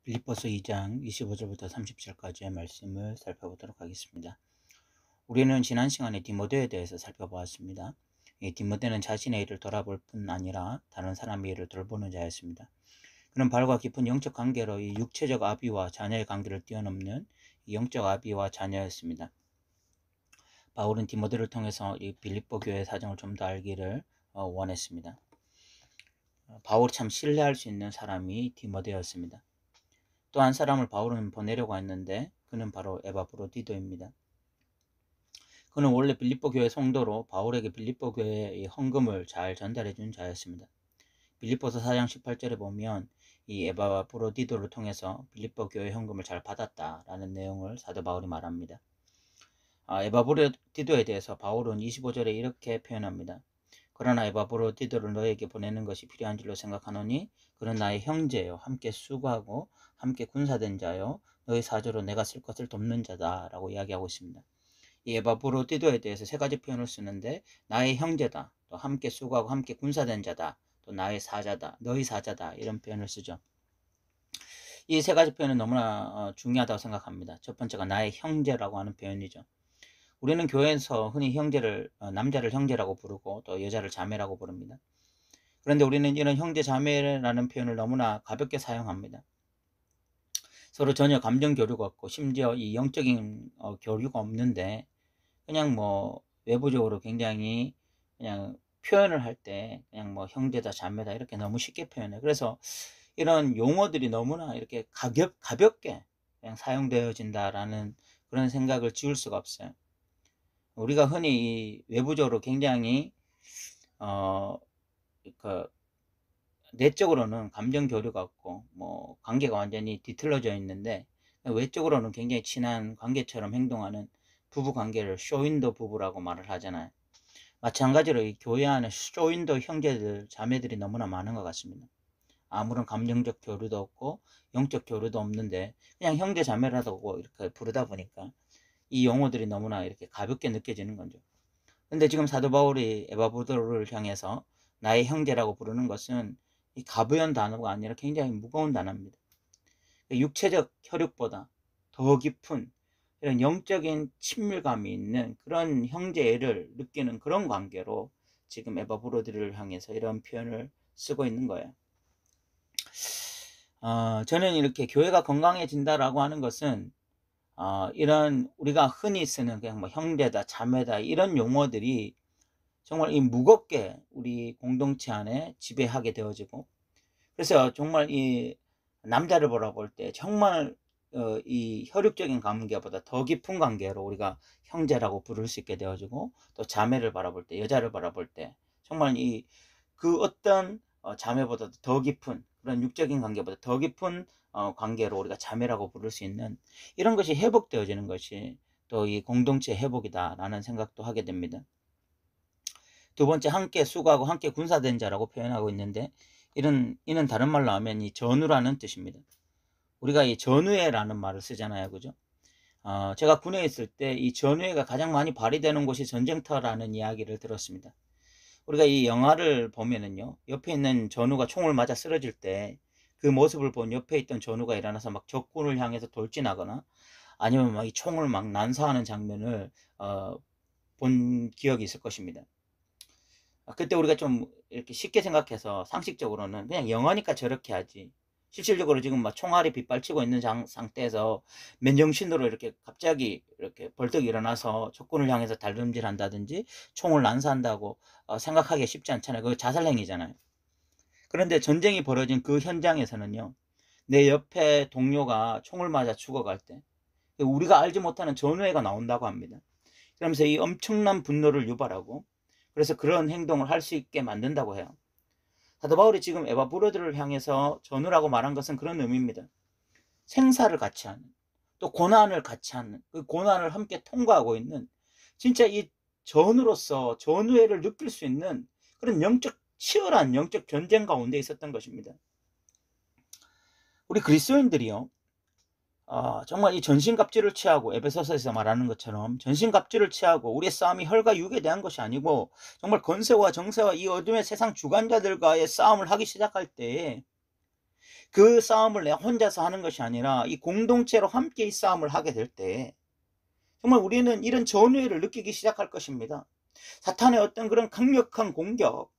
빌립보서 2장 25절부터 30절까지의 말씀을 살펴보도록 하겠습니다. 우리는 지난 시간에 디모데에 대해서 살펴보았습니다. 이 디모데는 자신의 일을 돌아볼 뿐 아니라 다른 사람의 일을 돌보는 자였습니다. 그는 바울과 깊은 영적 관계로 이 육체적 아비와 자녀의 관계를 뛰어넘는 영적 아비와 자녀였습니다. 바울은 디모데를 통해서 이 빌립보 교회의 사정을 좀 더 알기를 원했습니다. 바울이 참 신뢰할 수 있는 사람이 디모데였습니다. 또 한 사람을 바울은 보내려고 했는데 그는 바로 에바브로디도입니다. 그는 원래 빌립보 교회 성도로 바울에게 빌립보 교회의 헌금을 잘 전달해 준 자였습니다. 빌립보서 4장 18절에 보면 이 에바브로디도를 통해서 빌립보 교회 헌금을 잘 받았다라는 내용을 사도 바울이 말합니다. 에바브로디도에 대해서 바울은 25절에 이렇게 표현합니다. 그러나 에바브로디도를 너에게 보내는 것이 필요한 줄로 생각하노니 그는 나의 형제요 함께 수고하고 함께 군사된 자요 너희 사조로 내가 쓸 것을 돕는 자다 라고 이야기하고 있습니다. 이 에바브로디도에 대해서 세 가지 표현을 쓰는데 나의 형제다, 또 함께 수고하고 함께 군사된 자다, 또 나의 사자다, 너희 사자다 이런 표현을 쓰죠. 이 세 가지 표현은 너무나 중요하다고 생각합니다. 첫 번째가 나의 형제라고 하는 표현이죠. 우리는 교회에서 흔히 남자를 형제라고 부르고 또 여자를 자매라고 부릅니다. 그런데 우리는 이런 형제 자매라는 표현을 너무나 가볍게 사용합니다. 서로 전혀 감정 교류가 없고 심지어 이 영적인 교류가 없는데 그냥 뭐 외부적으로 굉장히 그냥 표현을 할 때 그냥 뭐 형제다 자매다 이렇게 너무 쉽게 표현해요. 그래서 이런 용어들이 너무나 이렇게 가볍게 그냥 사용되어진다라는 그런 생각을 지울 수가 없어요. 우리가 흔히 외부적으로 굉장히 내적으로는 감정 교류가 없고 뭐 관계가 완전히 뒤틀려져 있는데 외적으로는 굉장히 친한 관계처럼 행동하는 부부 관계를 쇼윈도 부부라고 말을 하잖아요. 마찬가지로 이 교회 안에 쇼윈도 형제들 자매들이 너무나 많은 것 같습니다. 아무런 감정적 교류도 없고 영적 교류도 없는데 그냥 형제 자매라고 이렇게 부르다 보니까 이 용어들이 너무나 이렇게 가볍게 느껴지는 거죠. 근데 지금 사도 바울이 에바브로를 향해서 나의 형제라고 부르는 것은 이 가벼운 단어가 아니라 굉장히 무거운 단어입니다. 육체적 혈육보다 더 깊은 이런 영적인 친밀감이 있는 그런 형제를 느끼는 그런 관계로 지금 에바브로들을 향해서 이런 표현을 쓰고 있는 거예요. 저는 이렇게 교회가 건강해진다라고 하는 것은 이런 우리가 흔히 쓰는 그냥 뭐 형제다, 자매다 이런 용어들이 정말 이 무겁게 우리 공동체 안에 지배하게 되어지고 그래서 정말 이 남자를 바라볼 때 정말 이 혈육적인 관계보다 더 깊은 관계로 우리가 형제라고 부를 수 있게 되어지고 또 자매를 바라볼 때 여자를 바라볼 때 정말 이 그 어떤 자매보다 더 깊은 그런 육적인 관계보다 더 깊은 관계로 우리가 자매라고 부를 수 있는 이런 것이 회복되어지는 것이 또 이 공동체 회복이다라는 생각도 하게 됩니다. 두 번째 함께 수고하고 함께 군사된 자라고 표현하고 있는데 이는 다른 말로 하면 이 전우라는 뜻입니다. 우리가 이 전우회라는 말을 쓰잖아요, 그죠? 제가 군에 있을 때 이 전우회가 가장 많이 발휘되는 곳이 전쟁터라는 이야기를 들었습니다. 우리가 이 영화를 보면은요, 옆에 있는 전우가 총을 맞아 쓰러질 때 그 모습을 본 옆에 있던 전우가 일어나서 막 적군을 향해서 돌진하거나 아니면 막 이 총을 막 난사하는 장면을 본 기억이 있을 것입니다. 그때 우리가 좀 이렇게 쉽게 생각해서 상식적으로는 그냥 영화니까 저렇게 하지. 실질적으로 지금 막 총알이 빗발치고 있는 상태에서 맨정신으로 이렇게 갑자기 이렇게 벌떡 일어나서 적군을 향해서 달름질 한다든지 총을 난사한다고 생각하기 쉽지 않잖아요. 그거 자살행위잖아요. 그런데 전쟁이 벌어진 그 현장에서는요, 내 옆에 동료가 총을 맞아 죽어갈 때 우리가 알지 못하는 전우회가 나온다고 합니다. 그러면서 이 엄청난 분노를 유발하고 그래서 그런 행동을 할 수 있게 만든다고 해요. 사도 바울이 지금 에바브로들을 향해서 전우라고 말한 것은 그런 의미입니다. 생사를 같이 하는, 또 고난을 같이 하는, 그 고난을 함께 통과하고 있는 진짜 이 전우로서 전우애를 느낄 수 있는 그런 치열한 영적 전쟁 가운데 있었던 것입니다. 우리 그리스도인들이요, 정말 이 전신갑주를 취하고 에베소서에서 말하는 것처럼 전신갑주를 취하고 우리의 싸움이 혈과 육에 대한 것이 아니고 정말 권세와 정세와 이 어둠의 세상 주관자들과의 싸움을 하기 시작할 때 그 싸움을 내가 혼자서 하는 것이 아니라 이 공동체로 함께 이 싸움을 하게 될 때 정말 우리는 이런 전우회를 느끼기 시작할 것입니다. 사탄의 어떤 그런 강력한 공격,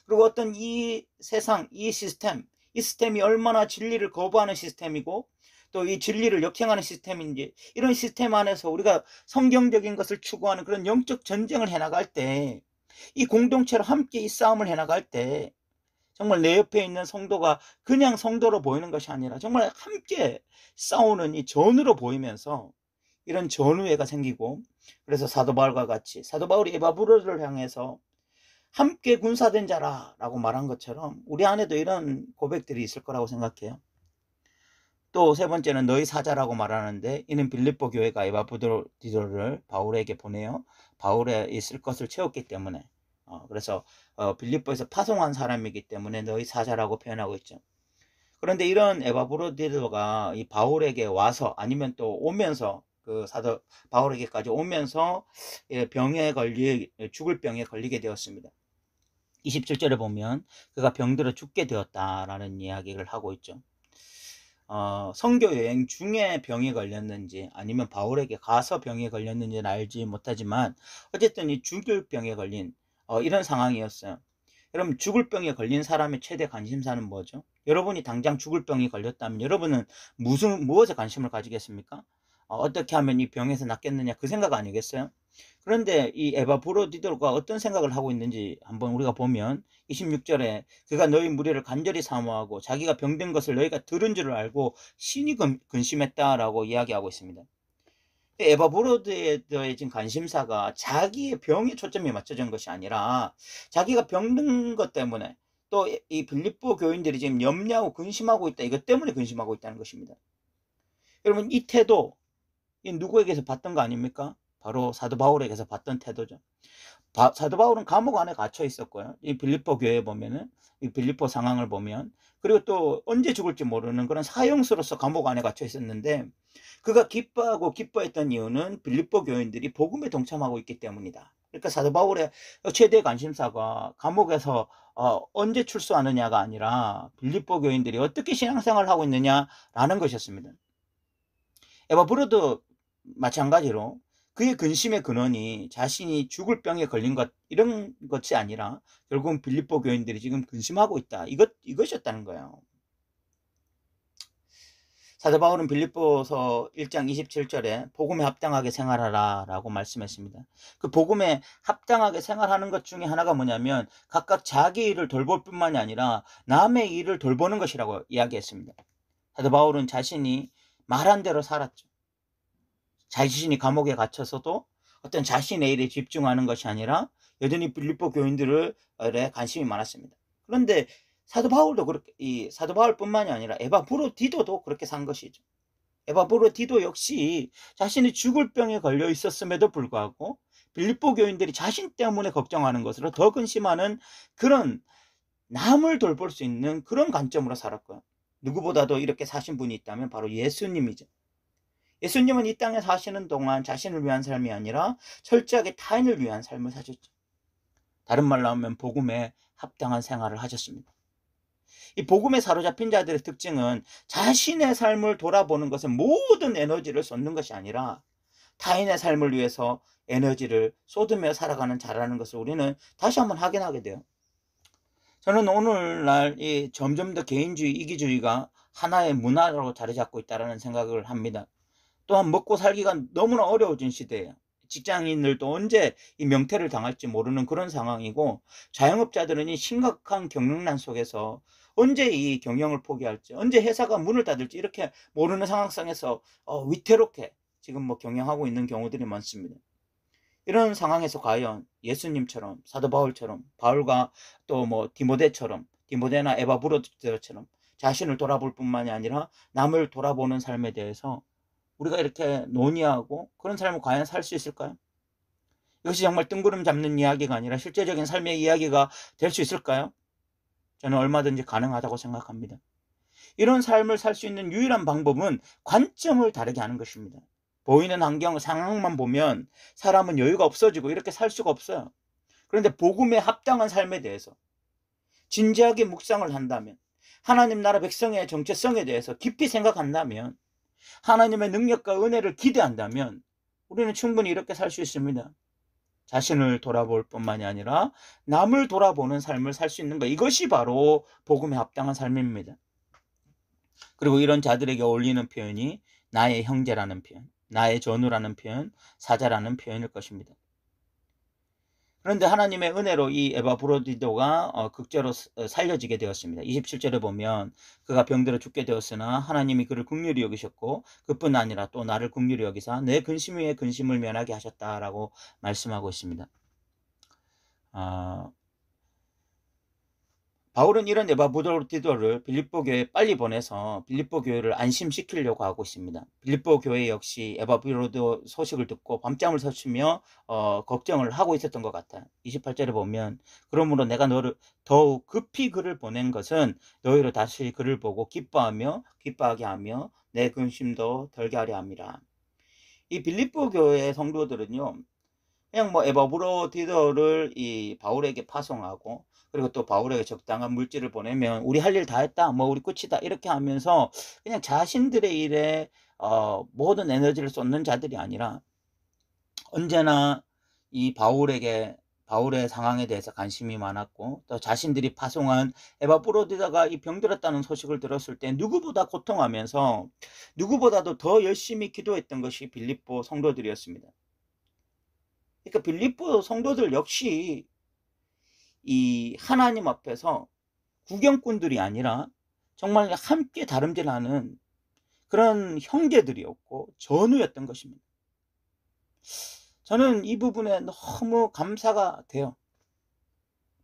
그리고 어떤 이 세상, 이 시스템이 얼마나 진리를 거부하는 시스템이고 또 이 진리를 역행하는 시스템인지, 이런 시스템 안에서 우리가 성경적인 것을 추구하는 그런 영적 전쟁을 해나갈 때, 이 공동체로 함께 이 싸움을 해나갈 때 정말 내 옆에 있는 성도가 그냥 성도로 보이는 것이 아니라 정말 함께 싸우는 이 전우로 보이면서 이런 전우회가 생기고, 그래서 사도 바울과 같이 사도 바울이 에바브로를 향해서 함께 군사된 자라라고 말한 것처럼 우리 안에도 이런 고백들이 있을 거라고 생각해요. 또 세 번째는 너희 사자라고 말하는데, 이는 빌립보 교회가 에바브로디도를 바울에게 보내요. 바울에 있을 것을 채웠기 때문에, 그래서 빌립보에서 파송한 사람이기 때문에 너희 사자라고 표현하고 있죠. 그런데 이런 에바브로디도가 이 바울에게 와서, 아니면 또 오면서, 그 사도 바울에게까지 오면서 죽을 병에 걸리게 되었습니다. 27절에 보면 그가 병들어 죽게 되었다라는 이야기를 하고 있죠. 선교 여행 중에 병에 걸렸는지 아니면 바울에게 가서 병에 걸렸는지는 알지 못하지만 어쨌든 이 죽을 병에 걸린 이런 상황이었어요. 여러분, 죽을 병에 걸린 사람의 최대 관심사는 뭐죠? 여러분이 당장 죽을 병이 걸렸다면 여러분은 무엇에 관심을 가지겠습니까? 어떻게 하면 이 병에서 낫겠느냐, 그 생각 아니겠어요? 그런데 이 에바브로디도가 어떤 생각을 하고 있는지 한번 우리가 보면 26절에 그가 너희 무리를 간절히 사모하고 자기가 병든 것을 너희가 들은 줄을 알고 신이 근심했다라고 이야기하고 있습니다. 에바브로드의 지금 관심사가 자기의 병에 초점이 맞춰진 것이 아니라 자기가 병든 것 때문에, 또 이 빌립보 교인들이 지금 염려하고 근심하고 있다, 이것 때문에 근심하고 있다는 것입니다. 여러분, 이 태도, 이 누구에게서 봤던 거 아닙니까? 바로 사도 바울에게서 봤던 태도죠. 사도 바울은 감옥 안에 갇혀 있었고요. 이 빌립보 교회에 보면은, 이 빌립보 상황을 보면, 그리고 또 언제 죽을지 모르는 그런 사형수로서 감옥 안에 갇혀 있었는데, 그가 기뻐했던 이유는 빌립보 교인들이 복음에 동참하고 있기 때문이다. 그러니까 사도 바울의 최대 관심사가 감옥에서 언제 출소하느냐가 아니라 빌립보 교인들이 어떻게 신앙생활을 하고 있느냐라는 것이었습니다. 에바브로도 마찬가지로 그의 근심의 근원이 자신이 죽을 병에 걸린 것, 이런 것이 아니라 결국은 빌립보 교인들이 지금 근심하고 있다, 이것이었다는 거예요. 사도 바울은 빌립보서 1장 27절에 복음에 합당하게 생활하라 라고 말씀했습니다. 그 복음에 합당하게 생활하는 것 중에 하나가 뭐냐면 각각 자기 일을 돌볼 뿐만이 아니라 남의 일을 돌보는 것이라고 이야기했습니다. 사도 바울은 자신이 말한 대로 살았죠. 자신이 감옥에 갇혀서도 어떤 자신의 일에 집중하는 것이 아니라 여전히 빌립보 교인들에 관심이 많았습니다. 그런데 사도 바울뿐만이 아니라 에바브로디도도 그렇게 산 것이죠. 에바브로디도 역시 자신이 죽을 병에 걸려 있었음에도 불구하고 빌립보 교인들이 자신 때문에 걱정하는 것으로 더 근심하는, 그런 남을 돌볼 수 있는 그런 관점으로 살았고요. 누구보다도 이렇게 사신 분이 있다면 바로 예수님이죠. 예수님은 이 땅에 사시는 동안 자신을 위한 삶이 아니라 철저하게 타인을 위한 삶을 사셨죠. 다른 말로 하면 복음에 합당한 생활을 하셨습니다. 이 복음에 사로잡힌 자들의 특징은 자신의 삶을 돌아보는 것에 모든 에너지를 쏟는 것이 아니라 타인의 삶을 위해서 에너지를 쏟으며 살아가는 자라는 것을 우리는 다시 한번 확인하게 돼요. 저는 오늘날 점점 더 개인주의, 이기주의가 하나의 문화로 자리 잡고 있다는 생각을 합니다. 또한 먹고 살기가 너무나 어려워진 시대예요. 직장인들도 언제 이 명퇴를 당할지 모르는 그런 상황이고, 자영업자들은 이 심각한 경영난 속에서 언제 이 경영을 포기할지, 언제 회사가 문을 닫을지 이렇게 모르는 상황 속에서 위태롭게 지금 경영하고 있는 경우들이 많습니다. 이런 상황에서 과연 예수님처럼, 사도 바울처럼, 바울과 또 디모데나 에바브로디도처럼 자신을 돌아볼 뿐만이 아니라 남을 돌아보는 삶에 대해서 우리가 이렇게 논의하고 그런 삶을 과연 살 수 있을까요? 이것이 정말 뜬구름 잡는 이야기가 아니라 실제적인 삶의 이야기가 될 수 있을까요? 저는 얼마든지 가능하다고 생각합니다. 이런 삶을 살 수 있는 유일한 방법은 관점을 다르게 하는 것입니다. 보이는 상황만 보면 사람은 여유가 없어지고 이렇게 살 수가 없어요. 그런데 복음에 합당한 삶에 대해서 진지하게 묵상을 한다면, 하나님 나라 백성의 정체성에 대해서 깊이 생각한다면, 하나님의 능력과 은혜를 기대한다면 우리는 충분히 이렇게 살 수 있습니다. 자신을 돌아볼 뿐만이 아니라 남을 돌아보는 삶을 살 수 있는 것, 이것이 바로 복음에 합당한 삶입니다. 그리고 이런 자들에게 어울리는 표현이 나의 형제라는 표현, 나의 전우라는 표현, 사자라는 표현일 것입니다. 그런데 하나님의 은혜로 이 에바브로디도가 극제로 살려지게 되었습니다. 27절에 보면 그가 병들어 죽게 되었으나 하나님이 그를 긍휼히 여기셨고 그뿐 아니라 또 나를 긍휼히 여기사 내 근심 위에 근심을 면하게 하셨다라고 말씀하고 있습니다. 바울은 이런 에바브로디도를 빌립보 교회에 빨리 보내서 빌립보 교회를 안심시키려고 하고 있습니다. 빌립보 교회 역시 에바브로디도 소식을 듣고 밤잠을 설치며 걱정을 하고 있었던 것 같아요. 28절에 보면 그러므로 내가 너를 더욱 급히 그를 보낸 것은 너희로 다시 그를 보고 기뻐하게 하며 내 근심도 덜게 하려 함이라. 이 빌립보 교회 성도들은요, 그냥 에바브로디도를 이 바울에게 파송하고 그리고 또 바울에게 적당한 물질을 보내면 우리 할 일 다 했다, 우리 끝이다, 이렇게 하면서 그냥 자신들의 일에 모든 에너지를 쏟는 자들이 아니라 언제나 이 바울의 상황에 대해서 관심이 많았고, 또 자신들이 파송한 에바브로디다가 이 병들었다는 소식을 들었을 때 누구보다 고통하면서 누구보다도 더 열심히 기도했던 것이 빌립보 성도들이었습니다. 그러니까 빌립보 성도들 역시 이 하나님 앞에서 구경꾼들이 아니라 정말 함께 다름질하는 그런 형제들이었고 전우였던 것입니다. 저는 이 부분에 너무 감사가 돼요.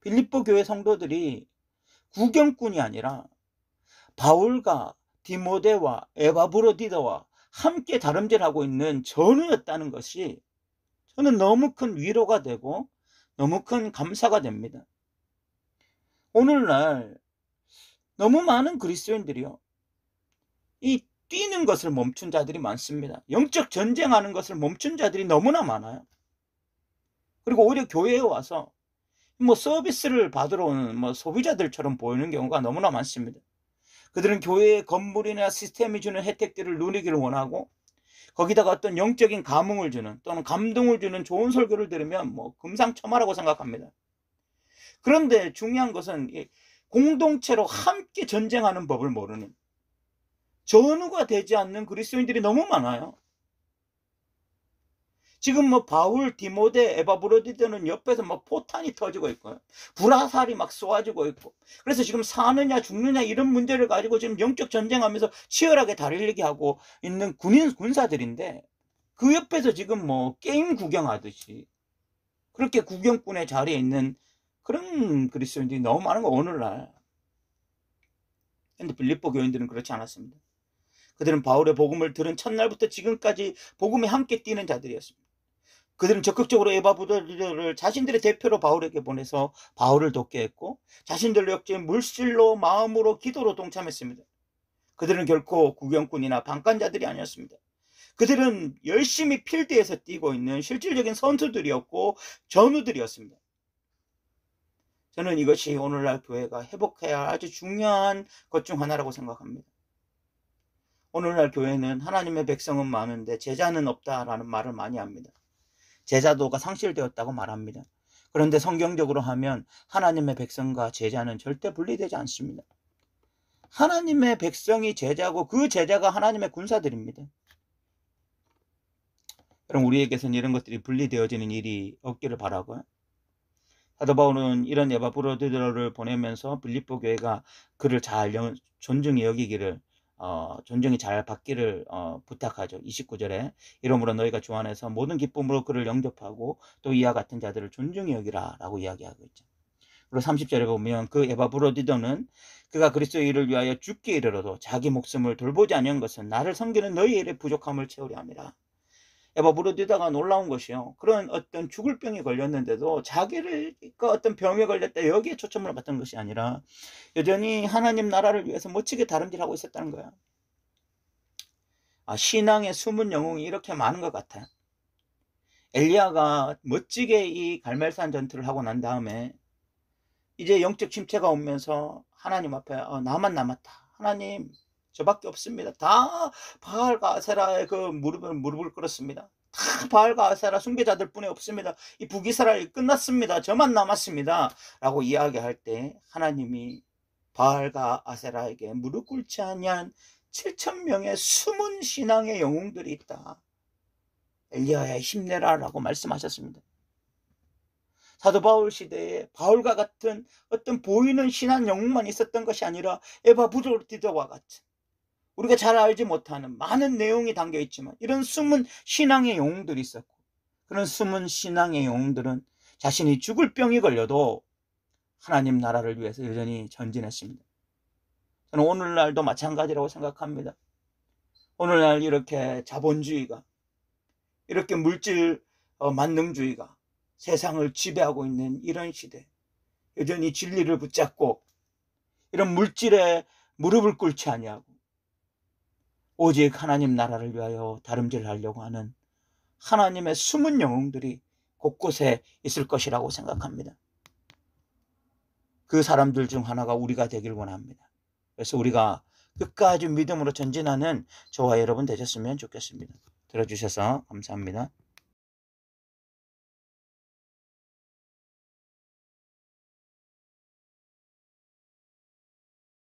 빌립보 교회 성도들이 구경꾼이 아니라 바울과 디모데와 에바브로디도와 함께 다름질하고 있는 전우였다는 것이 저는 너무 큰 위로가 되고 너무 큰 감사가 됩니다. 오늘날 너무 많은 그리스도인들이요, 이 뛰는 것을 멈춘 자들이 많습니다. 영적 전쟁하는 것을 멈춘 자들이 너무나 많아요. 그리고 오히려 교회에 와서 서비스를 받으러 오는 소비자들처럼 보이는 경우가 너무나 많습니다. 그들은 교회의 건물이나 시스템이 주는 혜택들을 누리기를 원하고 거기다가 어떤 영적인 감흥을 주는 또는 감동을 주는 좋은 설교를 들으면 금상첨화라고 생각합니다. 그런데 중요한 것은 공동체로 함께 전쟁하는 법을 모르는 전우가 되지 않는 그리스도인들이 너무 많아요. 지금 바울, 디모데, 에바브로디도는 옆에서 포탄이 터지고 있고요, 불화살이 쏘아지고 있고, 그래서 지금 사느냐 죽느냐 이런 문제를 가지고 지금 영적 전쟁하면서 치열하게 다리르게 하고 있는 군사들인데 그 옆에서 지금 게임 구경하듯이 그렇게 구경꾼의 자리에 있는 그런 그리스도인들이 너무 많은 거 오늘날. 근데 빌립보 교인들은 그렇지 않았습니다. 그들은 바울의 복음을 들은 첫날부터 지금까지 복음에 함께 뛰는 자들이었습니다. 그들은 적극적으로 에바브로디도를 자신들의 대표로 바울에게 보내서 바울을 돕게 했고 자신들로 역시 물질로, 마음으로, 기도로 동참했습니다. 그들은 결코 구경꾼이나 방관자들이 아니었습니다. 그들은 열심히 필드에서 뛰고 있는 실질적인 선수들이었고 전우들이었습니다. 저는 이것이 오늘날 교회가 회복해야 할 아주 중요한 것 중 하나라고 생각합니다. 오늘날 교회는 하나님의 백성은 많은데 제자는 없다라는 말을 많이 합니다. 제자도가 상실되었다고 말합니다. 그런데 성경적으로 하면 하나님의 백성과 제자는 절대 분리되지 않습니다. 하나님의 백성이 제자고 그 제자가 하나님의 군사들입니다. 그럼 우리에게서는 이런 것들이 분리되어지는 일이 없기를 바라고요. 사도 바울은 이런 에바브로디도를 보내면서 빌립보 교회가 그를 잘 존중히 여기기를, 존중이 잘 받기를 부탁하죠. 29절에 이러므로 너희가 주 안에서 모든 기쁨으로 그를 영접하고 또 이와 같은 자들을 존중히 여기라 라고 이야기하고 있죠. 그리고 30절에 보면 그 에바브로디도는 그가 그리스도의 일을 위하여 죽기에 이르러도 자기 목숨을 돌보지 아니한 것은 나를 섬기는 너희의 일의 부족함을 채우려 함이라. 에바브로디도가 놀라운 것이요, 그런 어떤 죽을 병에 걸렸는데도 자기를 어떤 병에 걸렸다 여기에 초점을 맞춘 것이 아니라 여전히 하나님 나라를 위해서 멋지게 다름질하고 있었다는 거야. 신앙의 숨은 영웅이 이렇게 많은 것 같아요. 엘리야가 멋지게 이 갈멜산 전투를 하고 난 다음에 이제 영적 침체가 오면서 하나님 앞에 나만 남았다. 하나님 저밖에 없습니다. 다 바알과 아세라의 그 무릎을 꿇었습니다. 다 바알과 아세라 숭배자들 뿐이 없습니다. 이 북이스라엘이 끝났습니다. 저만 남았습니다. 라고 이야기할 때 하나님이 바알과 아세라에게 무릎 꿇지 아니한 7,000명의 숨은 신앙의 영웅들이 있다. 엘리야야 힘내라 라고 말씀하셨습니다. 사도 바울 시대에 바울과 같은 어떤 보이는 신한 영웅만 있었던 것이 아니라 에바브로디드와 같은 우리가 잘 알지 못하는 많은 내용이 담겨 있지만 이런 숨은 신앙의 영웅들이 있었고, 그런 숨은 신앙의 영웅들은 자신이 죽을 병이 걸려도 하나님 나라를 위해서 여전히 전진했습니다. 저는 오늘날도 마찬가지라고 생각합니다. 오늘날 이렇게 자본주의가, 이렇게 물질 만능주의가 세상을 지배하고 있는 이런 시대, 여전히 진리를 붙잡고 이런 물질에 무릎을 꿇지 아니하고 오직 하나님 나라를 위하여 다름질하려고 하는 하나님의 숨은 영웅들이 곳곳에 있을 것이라고 생각합니다. 그 사람들 중 하나가 우리가 되길 원합니다. 그래서 우리가 끝까지 믿음으로 전진하는 저와 여러분 되셨으면 좋겠습니다. 들어주셔서 감사합니다.